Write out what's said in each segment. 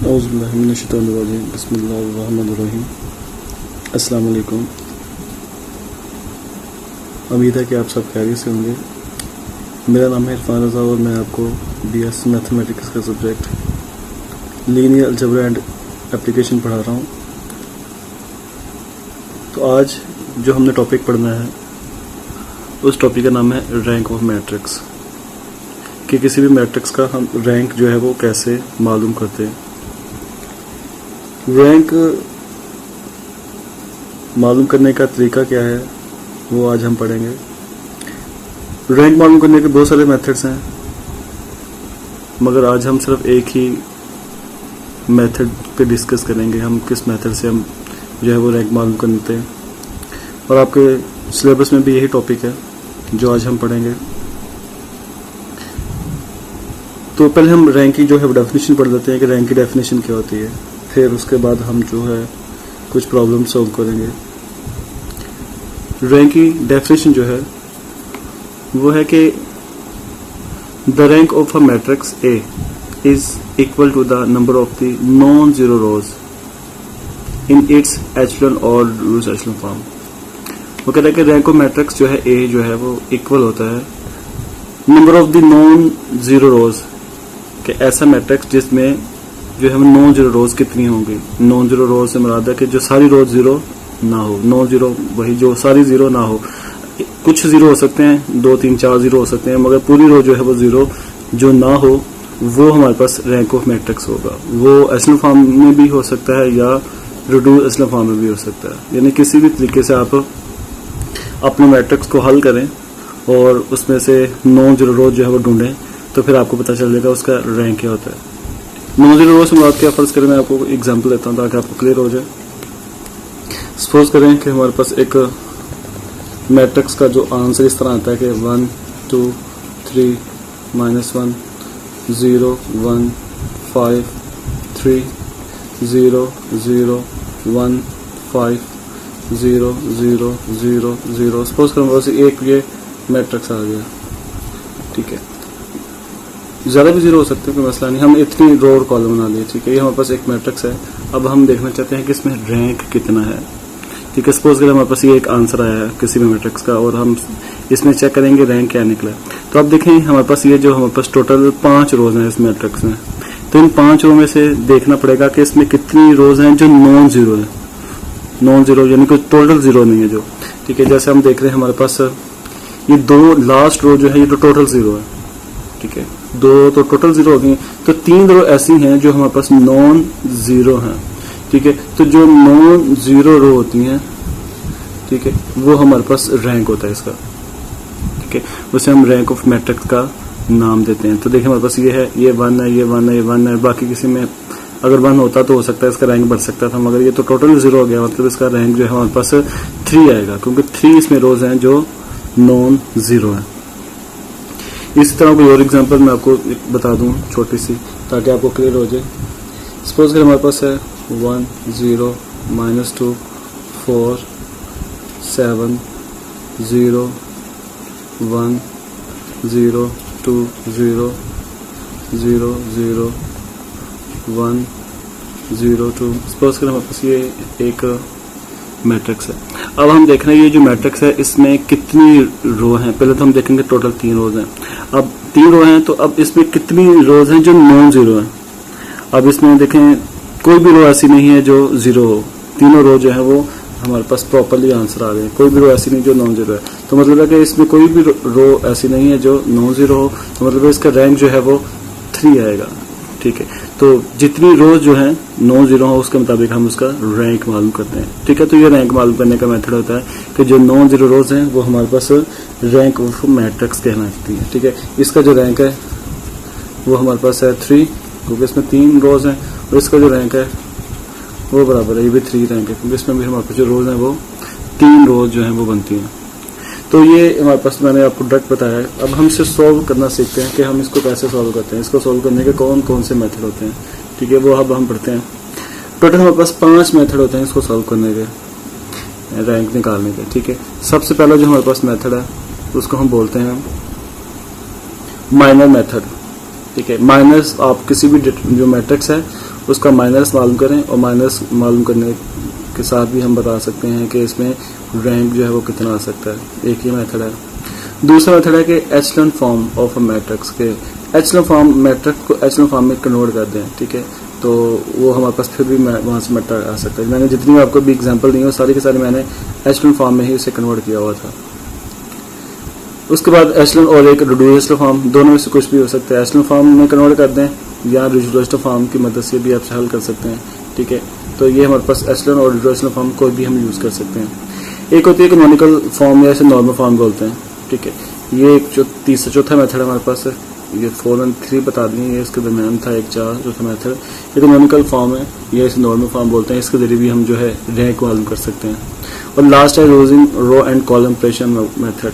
औज़ुबिल्लाहिमिनश्शैतानिर्रजीम बिस्मिल्लाहिर्रहमानिर्रहीम। अस्सलाम वालेकुम। उम्मीद है कि आप सब खैरियत से होंगे। मेरा नाम है इरफान रज़ा और मैं आपको BS मैथमेटिक्स का subject linear algebra and application पढ़ा रहा हूँ। तो आज जो हमने टॉपिक पढ़ना है उस टॉपिक का नाम है रैंक ऑफ मैट्रिक्स, कि किसी भी मैट्रिक्स का हम रैंक जो है वो कैसे मालूम करते हैं। रैंक मालूम करने का तरीका क्या है वो आज हम पढ़ेंगे। रैंक मालूम करने के बहुत सारे मेथड्स हैं, मगर आज हम सिर्फ एक ही मेथड पे डिस्कस करेंगे। हम किस मेथड से हम जो है वो रैंक मालूम करते हैं, और आपके सिलेबस में भी यही टॉपिक है जो आज हम पढ़ेंगे। तो पहले हम रैंक की जो है डेफिनेशन पढ़ लेते हैं कि रैंक की डेफिनेशन क्या होती है, फिर उसके बाद हम जो है कुछ प्रॉब्लम सॉल्व करेंगे। रैंक की डेफिनेशन जो है वो है कि the rank of a matrix A is equal to the number of the non zero rows in its echelon और रिड्यूस एचेलॉन फॉर्म। वो कहता है कि रैंक ऑफ मैट्रिक्स जो है ए जो है वो इक्वल होता है number of the non zero रोज के ऐसा मैट्रिक्स जिसमें जो है नॉन जीरो रोज कितनी होंगी। नॉन जीरो रोज से मुराद है कि जो सारी रोज जीरो ना हो। नॉन जीरो वही जो सारी जीरो ना हो, कुछ जीरो हो सकते हैं, 2 3 4 जीरो हो सकते हैं, मगर पूरी रो जो है वो जीरो जो ना हो वो हमारे पास रैंक ऑफ मैट्रिक्स होगा। वो एचेलॉन फॉर्म में भी हो सकता है या रिड्यूस एचेलॉन फॉर्म में भी हो सकता है। यानी किसी भी तरीके से आप अपने मैट्रिक्स को हल करें और उसमें से नॉन जीरो रोज जो है वो ढूंढें, तो फिर आपको पता चल जाएगा उसका रैंक क्या होता है। नॉन जीरो रोज में बात क्या, फर्ज करें मैं आपको एग्जांपल देता हूँ ताकि आपको क्लियर हो जाए। सपोज करें कि हमारे पास एक मैट्रिक्स का जो आंसर इस तरह आता है कि 1 2 3 -1 0 1 5 3 0 0 1 5 0 0 0 0। सपोज करें बस एक ये मैट्रिक्स आ गया, ठीक है। ज़्यादा भी जीरो हो सकते हैं, कोई मसला नहीं। हम इतनी रो और कॉलम बना लिए, ठीक है। ये हमारे पास एक मैट्रिक्स है। अब हम देखना चाहते हैं कि इसमें रैंक कितना है, ठीक है। सपोज करें हमारे पास ये एक आंसर आया है किसी भी मैट्रिक्स का और हम इसमें चेक करेंगे रैंक क्या निकला। तो अब देखें हमारे पास ये जो हमारे पास टोटल 5 रोज हैं इस मैट्रिक्स में। तो इन 5 रो में से देखना पड़ेगा कि इसमें कितनी रोज हैं जो नॉन जीरो है। नॉन जीरो यानी कि टोटल जीरो नहीं है जो, ठीक है। जैसे हम देख रहे हैं हमारे पास ये 2 लास्ट रो जो है ये तो टोटल जीरो है, ठीक है। 2 तो टोटल जीरो हो गई, तो 3 रो ऐसी हैं जो हमारे पास नॉन जीरो हैं, ठीक है। तो जो नॉन जीरो रो होती हैं, ठीक है, वो हमारे पास रैंक होता है इसका, ठीक है। उसे हम रैंक ऑफ मैट्रिक्स का नाम देते हैं। तो देखिए हमारे पास ये है, ये 1 है, ये 1 है, ये 1 है। बाकी किसी में अगर 1 होता तो हो सकता है इसका रैंक बढ़ सकता था, मगर ये तो टोटल जीरो हो गया, मतलब इसका रैंक जो है हमारे पास 3 आएगा, क्योंकि 3 इसमें रोज हैं जो नॉन जीरो है। इसी तरह कोई और एग्जांपल मैं आपको बता दूं छोटी सी, ताकि आपको क्लियर हो जाए। सपोज कर हमारे पास है 1 0 -2 4 7 0 1 0 2 0 0 0 1 0 2। सपोज कर हमारे पास ये एक मैट्रिक्स है। अब हम देख रहे हैं ये जो मैट्रिक्स है इसमें कितनी रो हैं। पहले तो हम देखेंगे टोटल 3 रोज हैं। अब 3 रो हैं तो अब इसमें कितनी रोज हैं जो नॉन जीरो है। अब इसमें देखें कोई भी रो ऐसी नहीं है जो जीरो हो। तीनों रो जो है वो हमारे पास प्रॉपरली आंसर आ रहे हैं। कोई भी रो ऐसी नहीं जो नॉन जीरो है। तो मतलब है कि इसमें कोई भी रो ऐसी नहीं है जो नॉन जीरो हो, तो मतलब है इसका रैंक जो है वो 3 आएगा, ठीक है। तो जितनी रोज जो है नॉन जीरो हो उसके मुताबिक हम उसका रैंक मालूम करते हैं, ठीक है। तो ये रैंक मालूम करने का मेथड होता है कि जो नॉन जीरो रोज हैं वो हमारे पास रैंक ऑफ मैट्रिक्स कहलाती है, ठीक है। इसका जो रैंक है वो हमारे पास है 3, क्योंकि इसमें 3 रोज हैं, और इसका जो रैंक है वो बराबर है, ये भी 3 रैंक है, क्योंकि इसमें भी हमारे पास जो रोज हैं वो 3 रोज जो हैं वो बनती हैं। तो ये हमारे पास मैंने आपको डायरेक्ट बताया है। अब हम इसे सॉल्व करना सीखते हैं कि हम इसको कैसे सॉल्व करते हैं। इसको सॉल्व करने के कौन कौन से मेथड होते हैं, ठीक है, वो अब हम पढ़ते हैं। टोटल हमारे पास 5 मेथड होते हैं इसको सॉल्व करने के, रैंक निकालने के, ठीक है। सबसे पहला जो हमारे पास मेथड है उसको हम बोलते हैं माइनर मेथड, ठीक है। माइनस आप किसी भी जो मैट्रिक्स है उसका माइनस मालूम करें, और माइनस मालूम करने के साथ भी हम बता सकते हैं कि इसमें रैंक जो है वो कितना आ सकता है। एक ही मेथड है। दूसरा मेथड है कि echelon form of a matrix के एचेलॉन फॉर्म मैट्रिक्स को एचेलॉन फॉर्म में कन्वर्ट कर दें, ठीक है, तो वो हमारे पास फिर भी वहाँ से मेथड आ सकता है। मैंने जितनी आपको भी एग्जांपल दी है सारी के सारी मैंने एचेलॉन फॉर्म में ही उसे कन्वर्ट किया हुआ था। उसके बाद एचेलॉन और एक रिड्यूस्ड फॉर्म, दोनों में से कुछ भी हो सकता है। एचेलॉन फॉर्म में कन्वर्ट कर दें या रिड्यूस्ड फॉर्म की मदद से भी आप हल कर सकते हैं, ठीक है। तो ये हमारे पास एचेलॉन और रिड्यूस्ड फॉर्म कोई भी हम यूज़ कर सकते हैं। एक होती है कैनोनिकल फॉर्म या इसे नॉर्मल फॉर्म बोलते हैं, ठीक है। ये एक जो तीसरा चौथा मेथड हमारे पास है, ये 4 और 3 बता दिए, ये इसके दरमियान था एक 4 चौथा मेथड। ये कैनोनिकल फॉर्म है, ये इसे नॉर्मल फॉर्म बोलते हैं। इसके जरिए भी हम जो है रैंक मालूम कर सकते हैं। और लास्ट है using row and column operation method.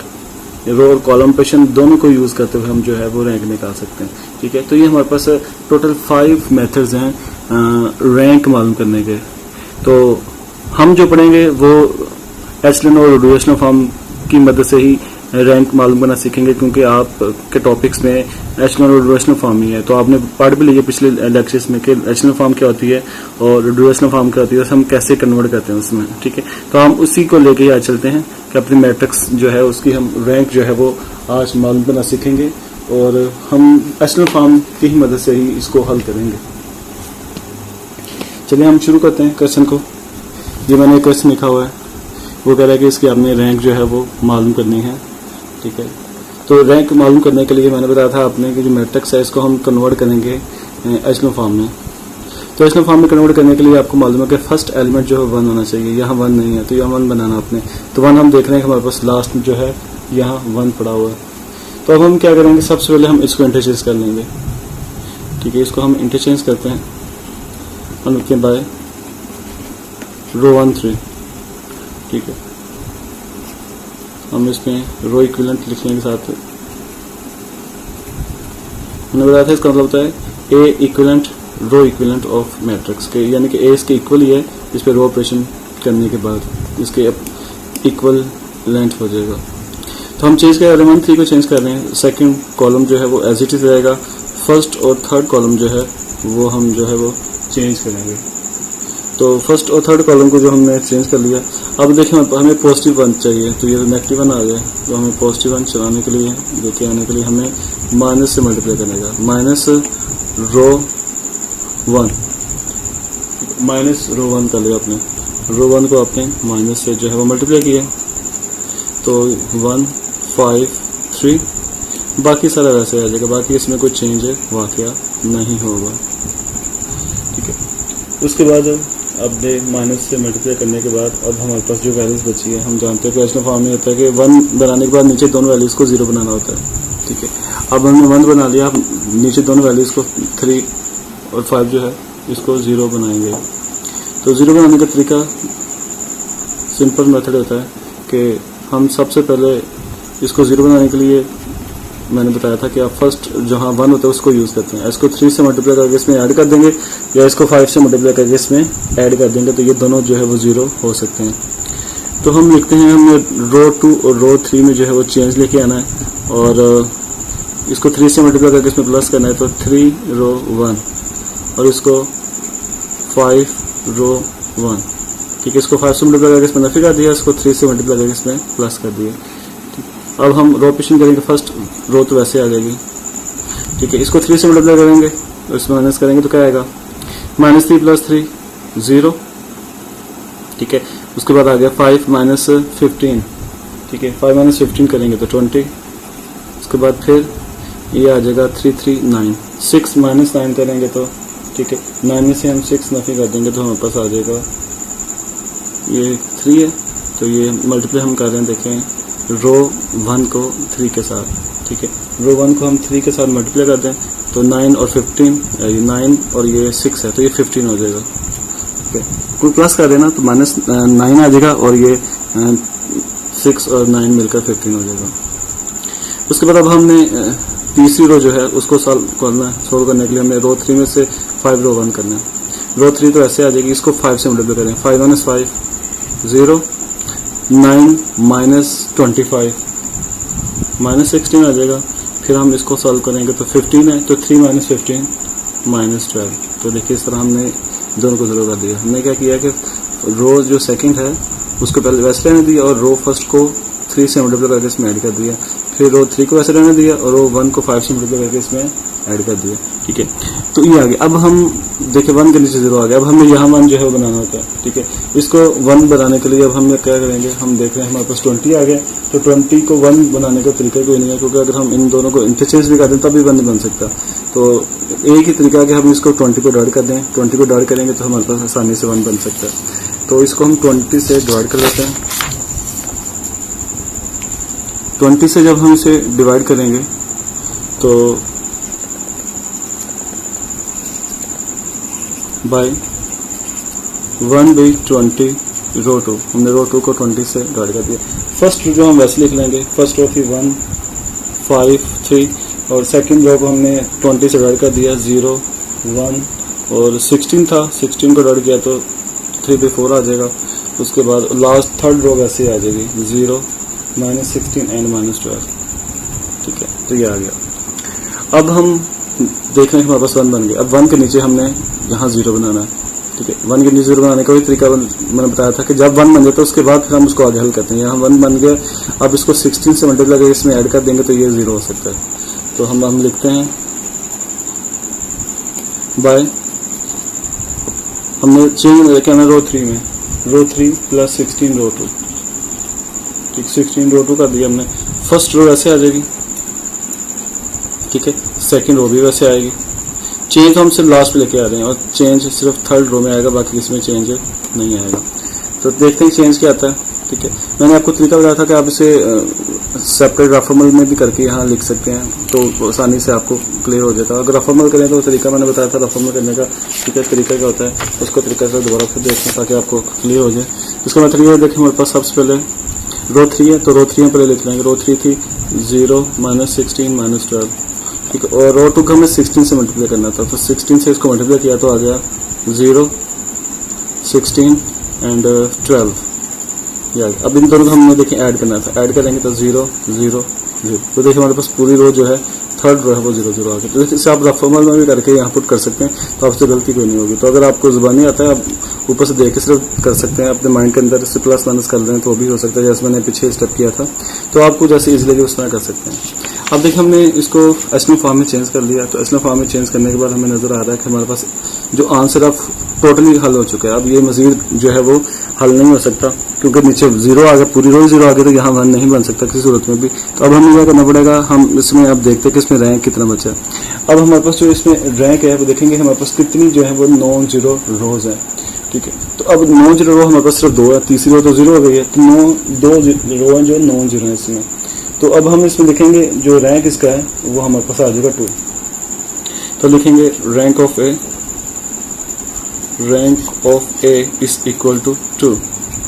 Row और कॉलम ऑपरेशन दोनों को यूज़ करते हुए हम जो है वो रैंक निकाल सकते हैं, ठीक है। तो ये हमारे पास टोटल 5 मेथड्स हैं रैंक मालूम करने के। तो हम जो पढ़ेंगे वो एचेलॉन और रिड्यूस्ड फॉर्म की मदद से ही रैंक मालूम करना सीखेंगे, क्योंकि आप के टॉपिक्स में एचेलॉन और रिड्यूस्ड फॉर्म ही है। तो आपने पढ़ भी लिया पिछले लेक्चर्स में कि एचेलॉन फॉर्म क्या होती है और रिड्यूस्ड फॉर्म क्या होती है, हम कैसे कन्वर्ट करते हैं उसमें, ठीक है। तो हम उसी को लेके ही आज चलते हैं कि अपनी मैट्रिक्स जो है उसकी हम रैंक जो है वो आज मालूम करना सीखेंगे, और हम एचेलॉन फॉर्म की ही मदद से ही इसको हल करेंगे। चलिए हम शुरू करते हैं क्वेश्चन को। ये मैंने क्वेश्चन लिखा हुआ है, वो कह रहा है कि इसकी आपने रैंक जो है वो मालूम करनी है, ठीक है। तो रैंक मालूम करने के लिए मैंने बताया था आपने कि जो मैट्रिक्स है इसको हम कन्वर्ट करेंगे एचेलॉन फॉर्म में। तो एचेलॉन फॉर्म में कन्वर्ट करने के लिए आपको मालूम है कि फर्स्ट एलिमेंट जो है 1 होना चाहिए। यहाँ 1 नहीं है तो यहाँ 1 बनाना आपने। तो 1 हम देख रहे हैं कि हमारे पास लास्ट में जो है यहाँ 1 पड़ा हुआ है। तो अब हम क्या करेंगे, सबसे पहले हम इसको इंटरचेंज कर लेंगे, ठीक है। इसको हम इंटरचेंज करते हैं बाय रो 1 3, ठीक है। हम इसमें रो इक्विवेलेंट लिखने के साथ मैंने बताया था इसका मतलब होता है a equivalent row equivalent of matrix के, यानी कि ए इसके इक्वल ही है इस पे रो ऑपरेशन करने के बाद इसके इक्वल लेंथ हो जाएगा। तो हम चेंज कर रहे हैं 1 3 को चेंज कर रहे हैं। सेकंड कॉलम जो है वो एज इट इज रहेगा। फर्स्ट और थर्ड कॉलम जो है वो हम जो है वो चेंज करेंगे। तो फर्स्ट और थर्ड कॉलम को जो हमने चेंज कर लिया, अब देखिए हमें पॉजिटिव 1 चाहिए, तो ये नेगेटिव 1 आ गया। तो हमें पॉजिटिव 1 चलाने के लिए लेके आने के लिए हमें माइनस से मल्टीप्लाई करने का, माइनस रो 1 कर लिया आपने। रो 1 को आपने माइनस से जो है वो मल्टीप्लाई किया, तो 1 5 3, बाकी सारा वैसे आ जाएगा। बाकी इसमें कोई चेंज वाकया नहीं होगा, ठीक है। उसके बाद अब दे माइनस से मल्टीप्लाई करने के बाद अब हमारे पास जो वैल्यूज बची है, हम जानते हैं कि एचेलॉन फॉर्म में होता है कि 1 बनाने के बाद नीचे दोनों वैल्यूज को 0 बनाना होता है, ठीक है। अब हमने 1 बना लिया, नीचे दोनों वैल्यूज को 3 और 5 जो है इसको 0 बनाएंगे। तो 0 बनाने का तरीका सिंपल मेथड होता है कि हम सबसे पहले इसको 0 बनाने के लिए मैंने बताया था कि आप फर्स्ट जहाँ 1 होता है उसको यूज़ करते हैं। इसको 3 से मल्टीप्लाई करके इसमें ऐड कर देंगे, या इसको 5 से मल्टीप्लाई करके इसमें ऐड कर देंगे, तो ये दोनों जो है वो 0 हो सकते हैं। तो हम लिखते हैं हमें रो 2 और रो 3 में जो है वो चेंज लेके आना है, और इसको 3 से मल्टीप्लाई करके इसमें प्लस करना है, तो 3 रो 1 और इसको 5 रो 1, ठीक है। इसको 5 से मल्टीप्लाई करके इसमें नफी कर दिया, इसको 3 से मल्टीप्लाई करके इसमें प्लस कर दिया। अब हम रो ऑपरेशन करेंगे, फर्स्ट रो तो वैसे आ जाएगी, ठीक है। इसको 3 से मल्टीप्लाई करेंगे और इसमें माइनस करेंगे तो क्या आएगा, -3 + 3 0, ठीक है। उसके बाद आ गया 5 - 15, ठीक है। 5 - 15 करेंगे तो 20। उसके बाद फिर ये आ जाएगा 3 3 9, 6 - 9 करेंगे तो, ठीक है, 9 में से हम 6 नफी कर देंगे तो हमारे पास आ जाएगा ये 3 है। तो ये मल्टीप्लाई हम कर रहे हैं, देखें रो 1 को 3 के साथ, ठीक है। रो 1 को हम 3 के साथ मल्टीप्लाई कर दें तो 9 और 15, 9 और ये 6 है तो ये 15 हो जाएगा, ठीक है। कोई प्लस कर देना तो -9 आ जाएगा, और ये 6 और 9 मिलकर 15 हो जाएगा। उसके बाद अब हमने तीसरी रो जो है उसको सोल्व करने के लिए हमें रो 3 में से 5 रो 1 करना है। रो 3 तो ऐसे आ जाएगी, इसको 5 से मल्टीप्लाई करें, 5 - 5 0, 9 - 25 -16 आ जाएगा। फिर हम इसको सॉल्व करेंगे तो 15 है, तो 3 - 15 -12, तो तो देखिए इस तरह हमने दोनों को 0 कर दिया। हमने क्या किया कि रो जो सेकंड है उसको पहले वैसे रहने दिया और रो फर्स्ट को 3 से मल्टीप्लाई करके इसमें ऐड कर दिया, फिर रो 3 को वैसे रहने दिया और रो 1 को 5 से मल्टीप्लाई करके इसमें ऐड कर दिया। ठीक है, तो ये आ गया। अब हम देखिए 1 के नीचे 0 आ गया। अब हमें यहाँ 1 जो है वो बनाना होता है। ठीक है, इसको 1 बनाने के लिए अब हम क्या करेंगे, हम देख रहे हैं हमारे पास 20 आ गया, तो 20 को 1 बनाने का तरीका कोई नहीं है, क्योंकि अगर हम इन दोनों को इंटरचेंज भी कर दें तब भी 1 नहीं बन सकता। तो एक ही तरीका है कि हम इसको 20 को डिवाइड कर दें। 20 को डिवाइड करेंगे तो हमारे पास आसानी से 1 बन सकता है। तो इसको हम 20 से डिवाइड कर लेते हैं। 20 से जब हम इसे डिवाइड करेंगे तो बाय 1/20 रो 2, हमने रो 2 को 20 से डिवाइड कर दिया। फर्स्ट जो हम वैसे लिख लेंगे, फर्स्ट रो थी 1 5 3 और सेकंड रो को हमने 20 से डिवाइड कर दिया 0 1 और 16 था, 16 को डिवाइड किया तो 3/4 आ जाएगा। उसके बाद लास्ट थर्ड रो वैसे आ जाएगी 0 -16 एंड -12। ठीक है, तो ये आ गया। अब हम देख रहे हैं हमारे पास 1 बन गया। अब 1 के नीचे हमने यहाँ 0 बनाना है। ठीक है, 1 के नीचे 0 बनाने का भी तरीका मैंने बताया था कि जब 1 बन जाता है उसके बाद फिर हम उसको आगे हल करते हैं। यहाँ 1 बन गया, अब इसको 16 से मल्टीप्लाई करके इसमें ऐड कर देंगे तो ये 0 हो सकता है। तो हम लिखते हैं बाय, हमने चेंज क्या रो 3 में रो 3 + 16 रो 2। ठीक, 16 रो 2 कर दिया हमने। फर्स्ट रो ऐसे आ जाएगी। ठीक है, सेकंड रो भी वैसे आएगी। चेंज तो हम सिर्फ लास्ट पे लेके आ रहे हैं और चेंज सिर्फ थर्ड रो में आएगा, बाकी इसमें चेंज नहीं आएगा। तो देखते हैं चेंज क्या आता है। ठीक है, मैंने आपको तरीका बताया था कि आप इसे सेपरेट रफॉर्मल में भी करके यहाँ लिख सकते हैं, तो आसानी से आपको क्लियर हो जाता है। अगर रफॉर्मल करें तो तरीका मैंने बताया था रफॉर्मल करने का। ठीक है, तरीका क्या होता है उसको तरीका से दोबारा फिर देखें ताकि आपको क्लियर हो जाए। इसका मतलब ये देखें, हमारे पास सबसे पहले रो 3 है, तो रो 3 पहले लिख लेंगे। रो 3 थी 0 -16 -12। ठीक है, और रो 2 को हमें 16 से मल्टीप्लाई करना था, तो 16 से इसको मल्टीप्लाई किया तो आ गया 0 16 एंड 12। अब इन दोनों को हमने देखें ऐड करना था, ऐड करेंगे तो 0 0 0। तो देखिए हमारे पास पूरी रो जो है थर्ड रो है वो 0 0 आ गया। तो इसे आप रफॉर्मल में भी करके यहाँ पुट कर सकते हैं, तो आपसे गलती कोई नहीं होगी। तो अगर आपको जुबानी आता है आप ऊपर से देख के सिर्फ कर सकते हैं, अपने माइंड के अंदर इससे प्लस माइनस कर दें तो भी हो सकता है, जैसे मैंने पीछे स्टेप किया था। तो आपको जैसे इजीली लगे उस तरह कर सकते हैं। अब देखिए हमने इसको एचएनएफ फॉर्म में चेंज कर लिया, तो एचएनएफ फॉर्म में चेंज करने के बाद हमें नजर आ रहा है कि हमारे पास जो आंसर अब टोटली हल हो चुका है। अब ये मजीद जो है वो हल नहीं हो सकता, क्योंकि नीचे 0 आ गया, पूरी रो 0 आ गया, तो यहाँ 1 नहीं बन सकता किसी सूरत में भी। तो अब हमें क्या करना पड़ेगा, हम इसमें अब देखते हैं कि इसमें रैंक कितना बचा है। अब हमारे पास जो इसमें रैंक है वो देखेंगे हमारे पास कितनी जो है वो 9 0 रोज है। ठीक है, तो अब 9 0 रो हमारे पास सिर्फ 2 है, तीसरी रो तो 0 हो गई है, तो 2 रो है जो 9 0 है इसमें। तो अब हम इसमें देखेंगे जो रैंक इसका है वो हमारे पास आ जाएगा 2। तो लिखेंगे rank of A is equal to 2।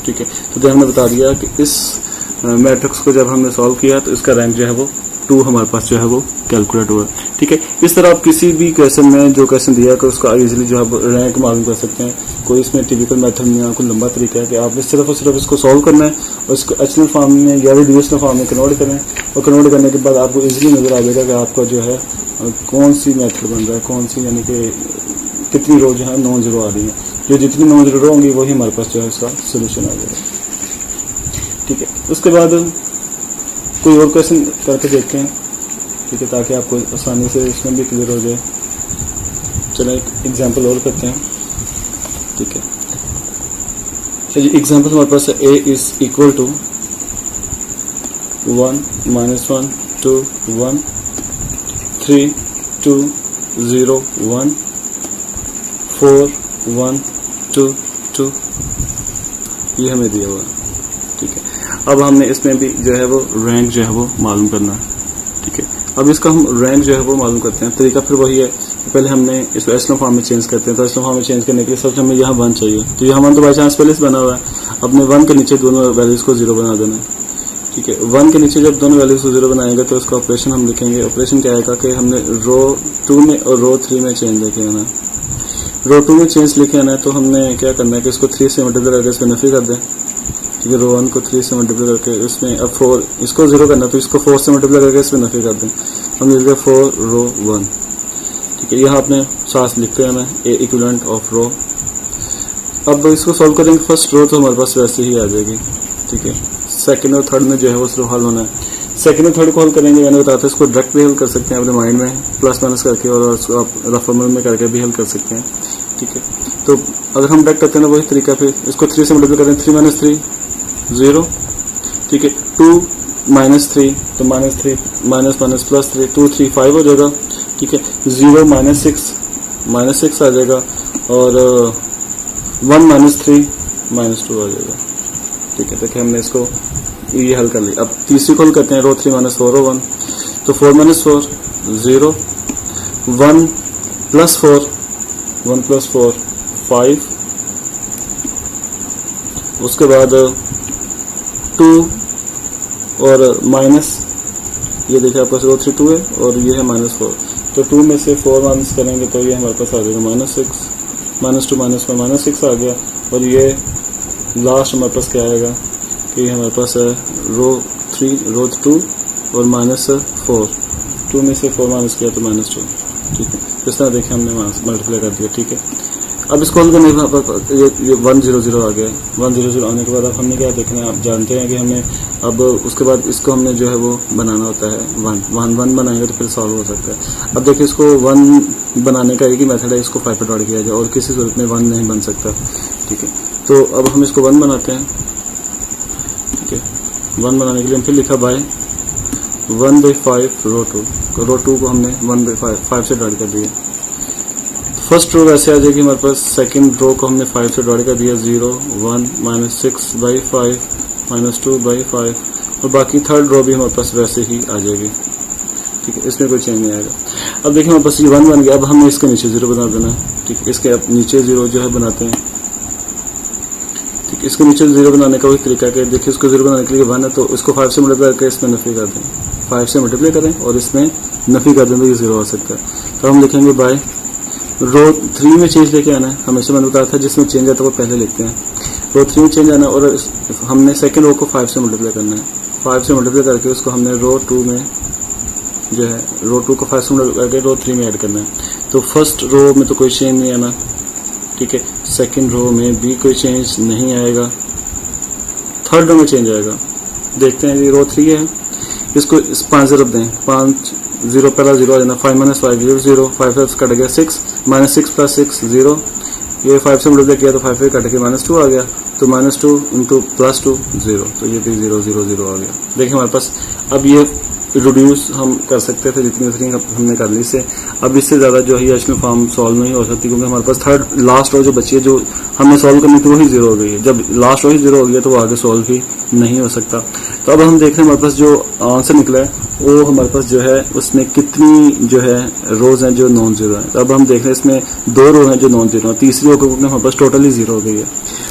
ठीक है, तो जब हमने बता दिया कि इस मैट्रिक्स को जब हमने सॉल्व किया तो इसका रैंक जो है वो 2 हमारे पास जो है वो कैलकुलेट हुआ। ठीक है, इस तरह आप किसी भी क्वेश्चन में जो क्वेश्चन दिया है उसका इजीली जो है रैंक मालूम कर सकते हैं। कोई इसमें टिपिकल मेथड नहीं है, कोई लंबा तरीका है कि आपने सिर्फ और सिर्फ इसको सॉल्व करना है और इसको एचएनएल फॉर्म में या रिड्यूसर फॉर्म में कन्वर्ट करें, और कन्वर्ट करने के बाद आपको इजीली नजर आ जाएगा कि आपका जो है कौन सी मेथड बन रहा है, कौन सी यानी कि कितनी रो जो है 9 0 आ रही है। जो जितनी 9 0 रो होंगी वही हमारे पास जो है इसका सोल्यूशन आ जाएगा। ठीक है, उसके बाद कोई और क्वेश्चन करके देखते हैं। ठीक है, ताकि आपको आसानी से इसमें भी क्लियर हो जाए। चलो एक एग्जांपल और करते हैं। ठीक है, चलिए एग्जांपल हमारे पास है a इज इक्वल टू 1 -1 2 1 3 2 0 1 4 1 2 2, ये हमें दिया हुआ है। ठीक है, अब हमने इसमें भी जो है वो रैंक जो है वो मालूम करना है। ठीक है, अब इसका हम रैंक जो है वो मालूम करते हैं। तरीका फिर वही है, पहले हमने इसको एचएनएल फॉर्म में चेंज करते हैं। तो एचएनएल फॉर्म में चेंज करने के लिए सबसे हमें यहाँ 1 चाहिए, तो यहाँ 1 तो बाई चांस पहले से बना हुआ है। अपने 1 के नीचे दोनों वैल्यूज को 0 बना देना है। ठीक है, 1 के नीचे जब दोनों वैल्यूज को 0 बनाएंगे तो उसका ऑपरेशन हम लिखेंगे। ऑपरेशन क्या आएगा कि हमने रो 2 में और रो 3 में चेंज लेके आना है। रो 2 में चेंज लेके आना है तो हमने क्या करना है कि इसको 3 से मल्टीप्लाई करके इसमें नफी कर दें। ठीक है, रो 1 को 3 से मल्टीप्लाई करके इसमें अब 4 इसको 0 करना है तो इसको 4 से मल्टीप्लाई करके इसमें नफी कर दें। हम लिख दें 4 रो 1। ठीक ठीक है, यहाँ आपने साथ लिखते हैं ए इक्विवेलेंट ऑफ रो। अब इसको सॉल्व करेंगे फर्स्ट रो तो हमारे पास वैसे ही आ जाएगी। ठीक है, सेकंड और थर्ड में जो है वो सिर्फ हल होना है। सेकंड और थर्ड को हल करेंगे, मैंने बताया था इसको डायरेक्ट भी हल कर सकते हैं अपने माइंड में प्लस माइनस करके, और उसको आप रफ फॉर्मूले में करके भी हल कर सकते हैं। ठीक है, तो अगर हम डायरेक्ट करते हैं ना वही तरीका, फिर इसको 3 से मल्टीप्लाई करें, 3 - 3 0। ठीक है, 2 - 3 तो -3 माइनस प्लस 3 2 3 5 हो जाएगा। ठीक है, 0 - 6 आ जाएगा, और 1 - 3 -2 आ जाएगा। ठीक है, देखिए हमने इसको ये हल कर लिया। अब तीसरी को हल करते हैं, रो 3 - 4 हो 1, तो 4 - 4 0, 1 + 4 1 + 4 5, उसके बाद 2 और माइनस, ये देखिए आपका रो 3 2 है और ये है -4, तो 2 में से 4 माइनस करेंगे तो ये हमारे पास आ जाएगा -6, -2 -1 -6 आ गया। और ये लास्ट हमारे पास क्या आएगा कि हमारे पास है रो 2 और -4, 2 में से 4 माइनस किया तो -2। ठीक है, इस तरह देखिए हमने मल्टीप्लाई कर दिया। ठीक है, अब इसको हल करने के ये 1 0 0 आ गया। 1 0 0 आने के बाद अब हमने क्या देखना है, आप जानते हैं कि हमें अब उसके बाद इसको हमने जो है वो बनाना होता है 1 बनाएंगे तो फिर सॉल्व हो सकता है। अब देखिए इसको 1 बनाने का एक ही मेथड है, इसको 5 पे डिवाइड किया जाए और किसी सूरत में 1 नहीं बन सकता। ठीक है, तो अब हम इसको 1 बनाते हैं। ठीक है, 1 बनाने के लिए हम फिर लिखा बाय 1/5 रो 2 को हमने 1/5 से डिवाइड कर दिया। फर्स्ट रो वैसे आ जाएगी हमारे पास, सेकंड रो को हमने 5 से डिवाइड कर दिया, 0 1 -6/5 -2/5, और बाकी थर्ड रो भी हमारे पास वैसे ही आ जाएगी। ठीक है, इसमें कोई चेंज नहीं आएगा। अब देखिए हमारे पास ये 1 बन गया, अब हमें इसके नीचे 0 बना देना है। ठीक है, इसके अब नीचे 0 जो है बनाते हैं। ठीक है, इसके नीचे 0 बनाने का वही तरीका है, देखिए इसको 0 बनाने के लिए 1 है तो इसको 5 से मल्टीप्लाई करके इसमें नफी कर दें, 5 से मल्टीप्लाई करें और इसमें नफी कर दें तो ये 0 आ सकता है। तो हम लिखेंगे बाय रो 3 में चेंज लेके आना है। हमेशा मैंने बताया था जिसमें चेंज आता है वो पहले लिखते हैं। रो 3 में चेंज आना है और हमने सेकंड रो को 5 से मल्टीप्लाई करना है। 5 से मल्टीप्लाई करके उसको हमने रो 2 में जो है रो 2 को 5 से मल्टीप्लाई करके रो 3 में ऐड करना है। तो फर्स्ट रो में तो कोई चेंज नहीं आना। ठीक है, सेकंड रो में भी कोई चेंज नहीं आएगा, थर्ड रो में चेंज आएगा। देखते हैं ये रो 3 है, इसको 5 रख दें, 5 0 पहला 0 आ जाना, 5 - 5 0 5 5 कट गया 6 -6 + 6 0, ये 5 से मल्टीप्लाई किया तो 5 से कट के -2 आ गया, तो -2 × +2 0, तो ये भी 0 0 0 आ गया। देखिए हमारे पास अब ये रिड्यूस हम कर सकते थे, जितनी हमने कर ली इससे। अब इससे ज़्यादा जो है एशनल फॉर्म सॉल्व नहीं हो सकती, क्योंकि हमारे पास थर्ड लास्ट रो जो बची है जो हमने सॉल्व करनी थी वही 0 हो गई है। जब लास्ट रो ही 0 हो गया तो वो आगे सॉल्व ही नहीं हो सकता। तो अब हम देख रहे हैं हमारे पास जो आंसर निकला है वो हमारे पास जो है उसमें कितनी जो है रोज हैं जो नॉन जीरो है। तो अब हम देख रहे हैं इसमें 2 रो हैं जो नॉन जीरो है, तीसरी रो को हमारे पास टोटली 0 हो गई है।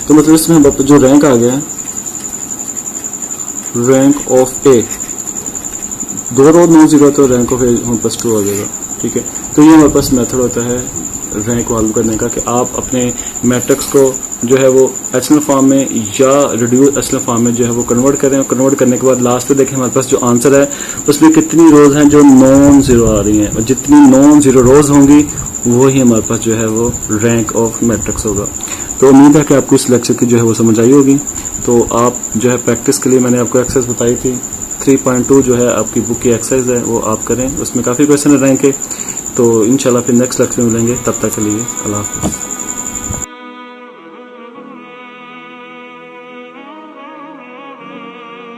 तो मतलब इसमें हमारे पास जो रैंक आ गया है, rank of A, 2 row non zero तो रैंक ऑफ ए हमारे पास 2 आ जाएगा। ठीक है, तो ये हमारे पास मेथड होता है रैंक वाल्व करने का कि आप अपने मैट्रिक्स को जो है वो एचएनएल फॉर्म में या रिड्यूस एचएनएल फॉर्म में जो है वो कन्वर्ट करें, और कन्वर्ट करने के बाद लास्ट पे देखें हमारे पास जो आंसर है उसमें कितनी रोज हैं जो नॉन जीरो आ रही हैं, और जितनी नॉन जीरो रोज होंगी वो ही हमारे पास जो है वो रैंक ऑफ मैट्रिक्स होगा। तो उम्मीद है कि आपको इस लेक्चर की जो है वो समझ आई होगी। तो आप जो है प्रैक्टिस के लिए मैंने आपको एक्सरसाइज बताई थी 3.2 जो है आपकी बुक की एक्सरसाइज है वो आप करें, उसमें काफ़ी क्वेश्चन है रैंक के। तो इंशाल्लाह फिर नेक्स्ट लेक्चर में मिलेंगे, तब तक के लिए अल्लाह हाफ़िज़।